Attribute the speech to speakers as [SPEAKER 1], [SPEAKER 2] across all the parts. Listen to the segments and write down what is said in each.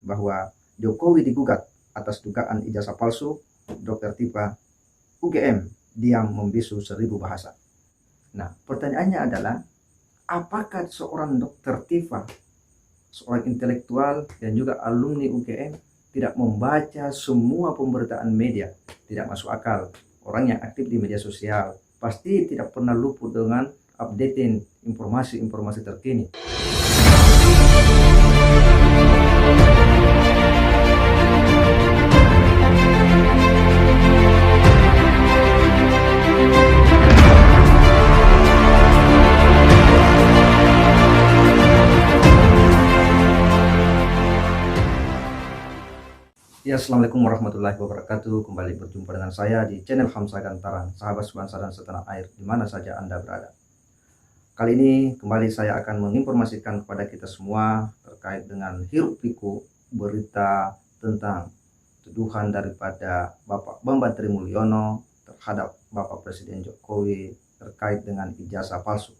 [SPEAKER 1] bahwa Jokowi digugat atas dugaan ijazah palsu, Dr. Tifa UGM diam membisu 1000 bahasa. Nah, pertanyaannya adalah, apakah seorang Dr. Tifa, seorang intelektual dan juga alumni UGM, tidak membaca semua pemberitaan media? Tidak masuk akal. Orang yang aktif di media sosial pasti tidak pernah luput dengan updating informasi-informasi terkini. Ya, Assalamualaikum warahmatullahi wabarakatuh. Kembali berjumpa dengan saya di channel Hamzah Gantaran, sahabat sebangsa dan setanah air, di mana saja Anda berada. Kali ini kembali saya akan menginformasikan kepada kita semua terkait dengan hiruk-pikuk berita tentang tuduhan daripada Bapak Bambang Trimulyono terhadap Bapak Presiden Jokowi terkait dengan ijazah palsu.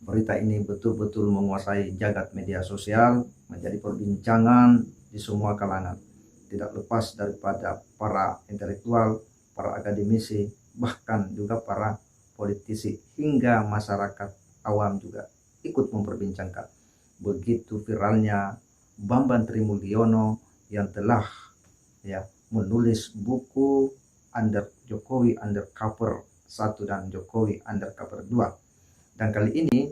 [SPEAKER 1] Berita ini betul-betul menguasai jagat media sosial, menjadi perbincangan di semua kalangan. Tidak lepas daripada para intelektual, para akademisi, bahkan juga para politisi hingga masyarakat awam juga ikut memperbincangkan. Begitu viralnya Bambang Trimulyono yang telah menulis buku Jokowi Undercover 1 dan Jokowi Undercover 2. Dan kali ini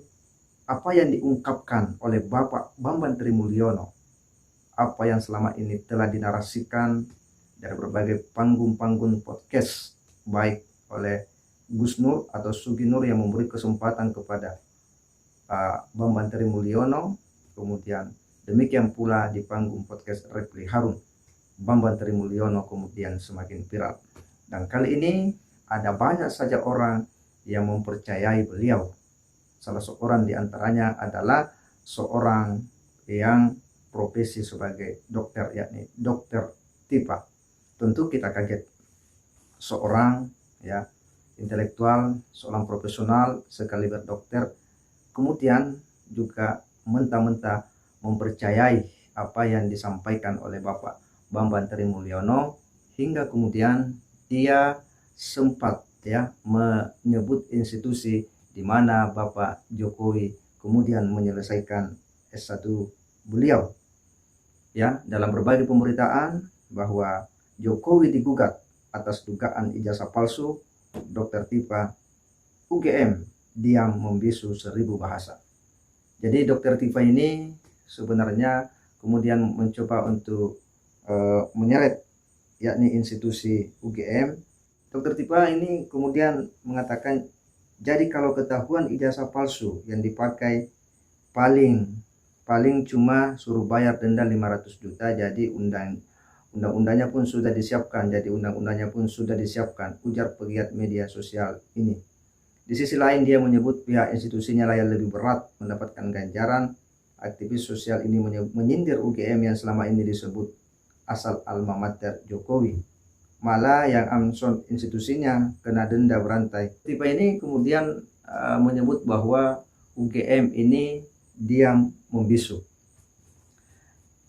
[SPEAKER 1] apa yang diungkapkan oleh Bapak Bambang Trimulyono, apa yang selama ini telah dinarasikan dari berbagai panggung-panggung podcast, baik oleh Gus Nur atau Sugi Nur yang memberi kesempatan kepada Bambang Trimulyono, kemudian demikian pula di panggung podcast Repli Harun, Bambang Trimulyono kemudian semakin viral. Dan kali ini ada banyak saja orang yang mempercayai beliau. Salah seorang di antaranya adalah seorang yang profesi sebagai dokter, yakni Dr. Tifa. Tentu kita kaget, seorang intelektual, seorang profesional sekaliber dokter, kemudian juga mentah-mentah mempercayai apa yang disampaikan oleh Bapak Bambang Trimulyono, hingga kemudian dia sempat menyebut institusi di mana Bapak Jokowi kemudian menyelesaikan S1 beliau. Dalam berbagai pemberitaan bahwa Jokowi digugat atas dugaan ijazah palsu, Dr. Tifa UGM diam membisu 1000 bahasa. Jadi Dr. Tifa ini sebenarnya kemudian mencoba untuk menyeret yakni institusi UGM. Dr. Tifa ini kemudian mengatakan, jadi kalau ketahuan ijazah palsu yang dipakai paling cuma suruh bayar denda 500 juta, jadi undang-undangnya pun sudah disiapkan, ujar pegiat media sosial ini. Di sisi lain dia menyebut pihak institusinya layak lebih berat mendapatkan ganjaran. Aktivis sosial ini menyindir UGM yang selama ini disebut asal alma mater Jokowi, malah yang amson institusinya kena denda berantai. Tipe ini kemudian menyebut bahwa UGM ini diam membisu.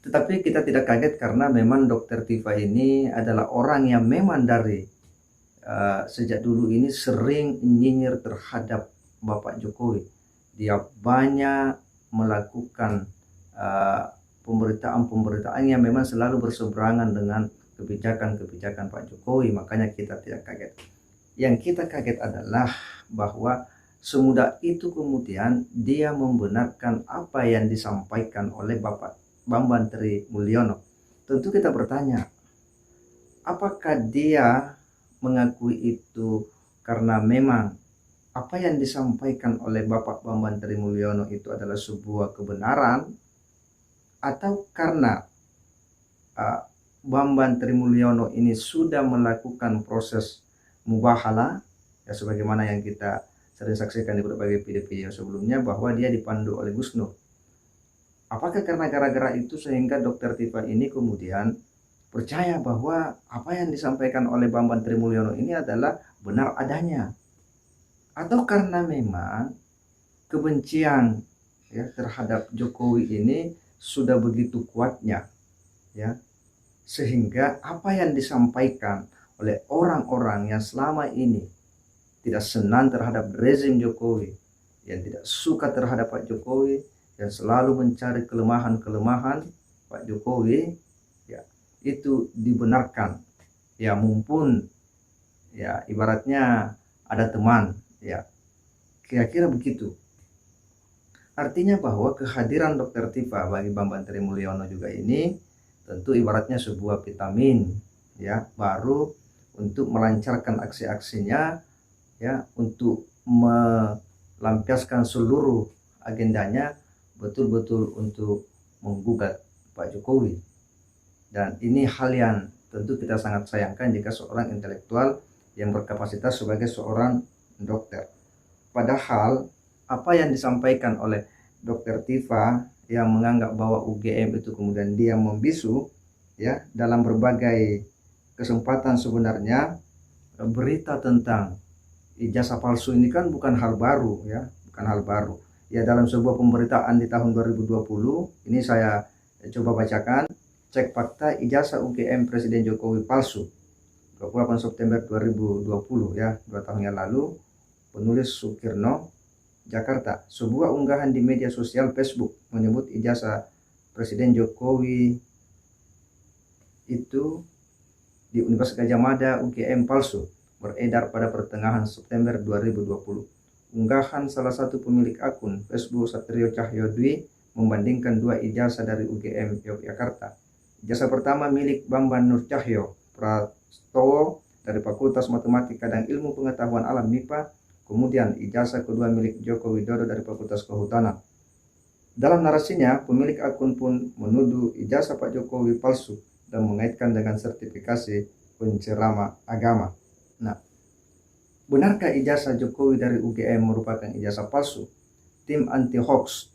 [SPEAKER 1] Tetapi kita tidak kaget karena memang Dr. Tifa ini adalah orang yang memang dari sejak dulu ini sering nyinyir terhadap Bapak Jokowi. Dia banyak melakukan pemberitaan yang memang selalu berseberangan dengan kebijakan-kebijakan Pak Jokowi, makanya kita tidak kaget. Yang kita kaget adalah bahwa semudah itu kemudian dia membenarkan apa yang disampaikan oleh Bapak Bambang Trimulyono. Tentu kita bertanya, apakah dia mengakui itu karena memang apa yang disampaikan oleh Bapak Bambang Trimulyono itu adalah sebuah kebenaran, atau karena Bambang Trimulyono ini sudah melakukan proses mubahalah, sebagaimana yang kita sering saksikan di berbagai video-video sebelumnya, bahwa dia dipandu oleh Gus Nur. Apakah karena gara-gara itu sehingga Dr. Tifa ini kemudian percaya bahwa apa yang disampaikan oleh Bambang Trimulyono ini adalah benar adanya, atau karena memang kebencian terhadap Jokowi ini sudah begitu kuatnya ya, sehingga apa yang disampaikan oleh orang-orang yang selama ini tidak senang terhadap rezim Jokowi, yang tidak suka terhadap Pak Jokowi, yang selalu mencari kelemahan-kelemahan Pak Jokowi, ya, itu dibenarkan. Ya, mumpun ya ibaratnya ada teman, ya, kira-kira begitu. Artinya bahwa kehadiran Dr. Tifa bagi Bambang Trimulyono juga ini tentu ibaratnya sebuah vitamin, ya, baru untuk melancarkan aksi-aksinya, ya, untuk melampiaskan seluruh agendanya betul-betul untuk menggugat Pak Jokowi. Dan ini hal yang tentu kita sangat sayangkan jika seorang intelektual yang berkapasitas sebagai seorang dokter. Padahal apa yang disampaikan oleh Dr. Tifa yang menganggap bahwa UGM itu kemudian dia membisu, ya, dalam berbagai kesempatan sebenarnya berita tentang ijazah palsu ini kan bukan hal baru, ya, bukan hal baru. Ya, dalam sebuah pemberitaan di tahun 2020 ini saya coba bacakan, cek fakta ijazah UGM Presiden Jokowi palsu 28 September 2020, ya, 2 tahun yang lalu. Penulis Sukirno, Jakarta. Sebuah unggahan di media sosial Facebook menyebut ijazah Presiden Jokowi itu di Universitas Gadjah Mada UGM palsu beredar pada pertengahan September 2020. Unggahan salah satu pemilik akun Facebook Satrio Cahyo Dwi membandingkan dua ijazah dari UGM Yogyakarta. Ijazah pertama milik Bambang Nur Cahyo Prastowo dari Fakultas Matematika dan Ilmu Pengetahuan Alam MIPA. Kemudian ijazah kedua milik Joko Widodo dari Fakultas Kehutanan. Dalam narasinya, pemilik akun pun menuduh ijazah Pak Jokowi palsu dan mengaitkan dengan sertifikasi penceramah agama. Nah, benarkah ijazah Jokowi dari UGM merupakan ijazah palsu? Tim anti hoax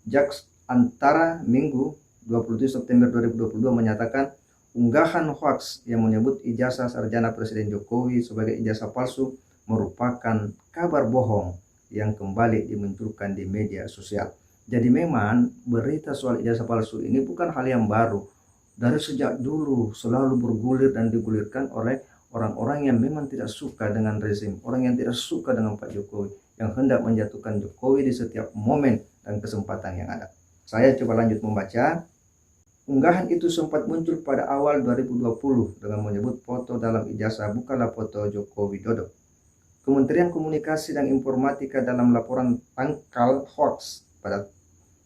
[SPEAKER 1] JAKS Antara Minggu 27 September 2022 menyatakan unggahan hoax yang menyebut ijazah sarjana Presiden Jokowi sebagai ijazah palsu merupakan kabar bohong yang kembali dimunculkan di media sosial. Jadi memang berita soal ijazah palsu ini bukan hal yang baru. Dari sejak dulu selalu bergulir dan digulirkan oleh orang-orang yang memang tidak suka dengan rezim, orang yang tidak suka dengan Pak Jokowi, yang hendak menjatuhkan Jokowi di setiap momen dan kesempatan yang ada. Saya coba lanjut membaca. Unggahan itu sempat muncul pada awal 2020 dengan menyebut foto dalam ijazah bukanlah foto Joko Widodo. Kementerian Komunikasi dan Informatika dalam laporan tangkal hoax pada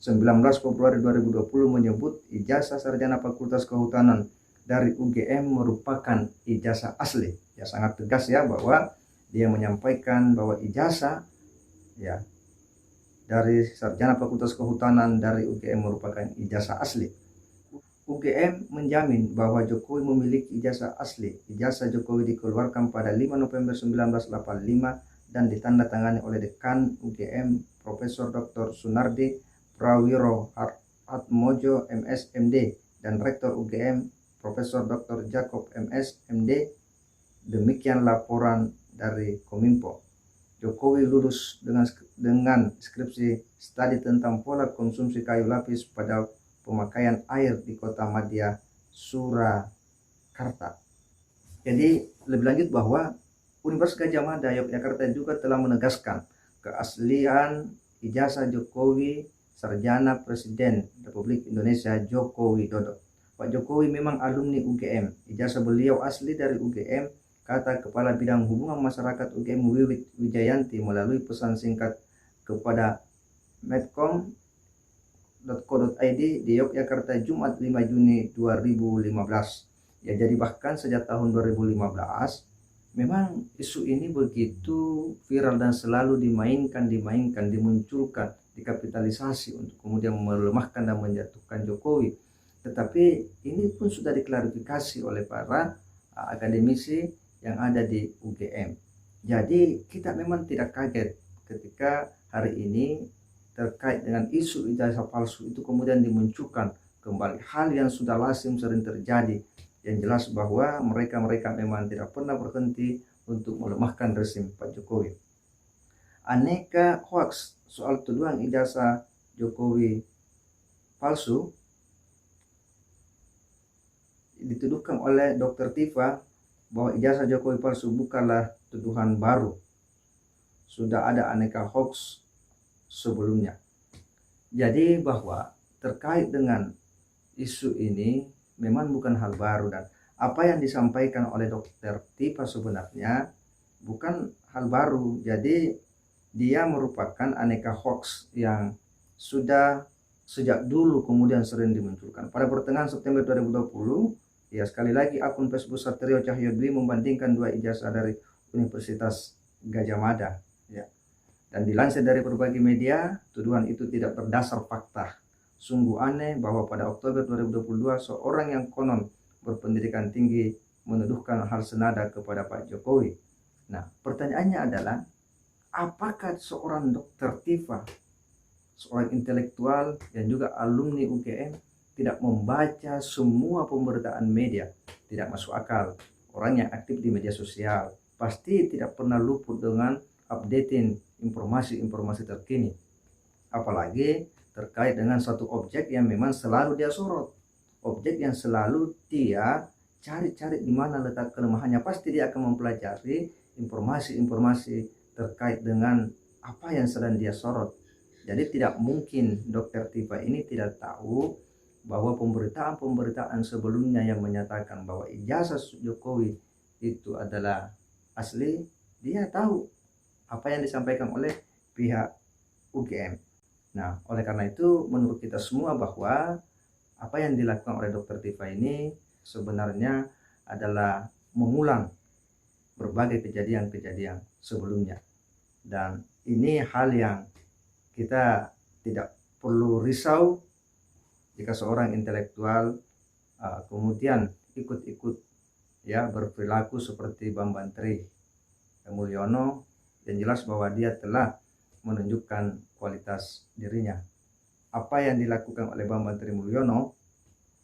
[SPEAKER 1] 19 Februari 2020 menyebut ijazah sarjana Fakultas Kehutanan dari UGM merupakan ijazah asli. Ya, sangat tegas ya bahwa dia menyampaikan bahwa ijazah, ya, dari sarjana Fakultas Kehutanan dari UGM merupakan ijazah asli. UGM menjamin bahwa Jokowi memiliki ijazah asli. Ijazah Jokowi dikeluarkan pada 5 November 1985 dan ditandatangani oleh Dekan UGM Profesor Dr. Sunardi Prawiro Atmojo MS MD dan Rektor UGM Profesor Dr. Jacob MS MD. Demikian laporan dari Kominfo. Jokowi lulus dengan skripsi studi tentang pola konsumsi kayu lapis pada pemakaian air di Kota Madya Surakarta. Jadi lebih lanjut bahwa Universitas Gadjah Mada Yogyakarta juga telah menegaskan keaslian ijazah Jokowi sarjana Presiden Republik Indonesia Joko Widodo. Pak Jokowi memang alumni UGM. Ijazah beliau asli dari UGM, kata Kepala Bidang Hubungan Masyarakat UGM Wiwit Wijayanti melalui pesan singkat kepada medcom.co.id di Yogyakarta Jumat 5 Juni 2015. Ya, jadi bahkan sejak tahun 2015 memang isu ini begitu viral dan selalu dimainkan, dimunculkan, dikapitalisasi untuk kemudian melemahkan dan menjatuhkan Jokowi. Tetapi ini pun sudah diklarifikasi oleh para akademisi yang ada di UGM. Jadi kita memang tidak kaget ketika hari ini terkait dengan isu ijazah palsu itu kemudian dimunculkan kembali, hal yang sudah lazim sering terjadi, yang jelas bahwa mereka memang tidak pernah berhenti untuk melemahkan rezim Pak Jokowi. Aneka hoax soal tuduhan ijazah Jokowi palsu dituduhkan oleh Dr. Tifa bahwa ijazah Jokowi palsu bukanlah tuduhan baru. Sudah ada aneka hoax sebelumnya. Jadi bahwa terkait dengan isu ini memang bukan hal baru, dan apa yang disampaikan oleh Dr. Tifa sebenarnya bukan hal baru. Jadi dia merupakan aneka hoax yang sudah sejak dulu kemudian sering dimunculkan. Pada pertengahan September 2020, ya sekali lagi akun Facebook Satrio Cahyo Dwi membandingkan dua ijazah dari Universitas Gajah Mada, ya. Dan dilansir dari berbagai media, tuduhan itu tidak berdasar fakta. Sungguh aneh bahwa pada Oktober 2022 seorang yang konon berpendidikan tinggi menuduhkan hal senada kepada Pak Jokowi. Nah, pertanyaannya adalah, apakah seorang Dr. Tifa, seorang intelektual yang juga alumni UGM, tidak membaca semua pemberitaan media? Tidak masuk akal. Orang yang aktif di media sosial pasti tidak pernah luput dengan updating informasi-informasi terkini. Apalagi terkait dengan satu objek yang memang selalu dia sorot. Objek yang selalu dia cari-cari di mana letak kelemahannya. Pasti dia akan mempelajari informasi-informasi terkait dengan apa yang sedang dia sorot. Jadi tidak mungkin Dr. Tifa ini tidak tahu bahwa pemberitaan-pemberitaan sebelumnya yang menyatakan bahwa ijazah Jokowi itu adalah asli, dia tahu apa yang disampaikan oleh pihak UGM. Nah, oleh karena itu menurut kita semua bahwa apa yang dilakukan oleh Dr. Tifa ini sebenarnya adalah mengulang berbagai kejadian-kejadian sebelumnya. Dan ini hal yang kita tidak perlu risau jika seorang intelektual kemudian ikut-ikut ya berperilaku seperti Bambang Tri Mulyono, yang jelas bahwa dia telah menunjukkan kualitas dirinya. Apa yang dilakukan oleh Bambang Tri Mulyono,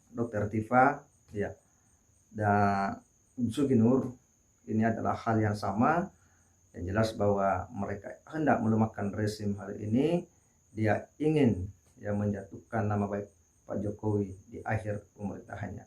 [SPEAKER 1] Dr. Tifa, ya, dan Sugi Nur, ini adalah hal yang sama. Yang jelas bahwa mereka hendak melemahkan rezim hari ini. Dia ingin ya menjatuhkan nama baik Pak Jokowi di akhir pemerintahannya.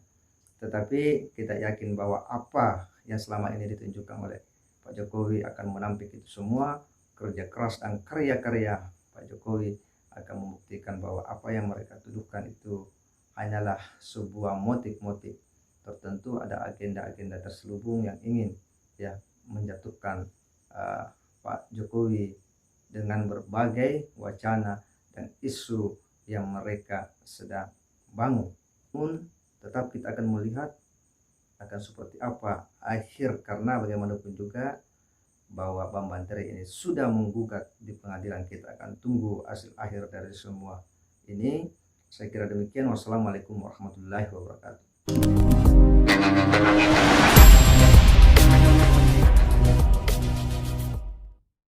[SPEAKER 1] Tetapi kita yakin bahwa apa yang selama ini ditunjukkan oleh Pak Jokowi akan menampik itu semua. Kerja keras dan karya-karya Pak Jokowi akan membuktikan bahwa apa yang mereka tuduhkan itu hanyalah sebuah motif-motif tertentu, ada agenda-agenda terselubung yang ingin ya menjatuhkan Pak Jokowi dengan berbagai wacana dan isu yang mereka sedang bangun. Pun tetap kita akan melihat akan seperti apa akhir, karena bagaimanapun juga bahwa Bambang Tri ini sudah menggugat di pengadilan. Kita akan tunggu hasil akhir dari semua ini. Saya kira demikian. Wassalamualaikum warahmatullahi wabarakatuh.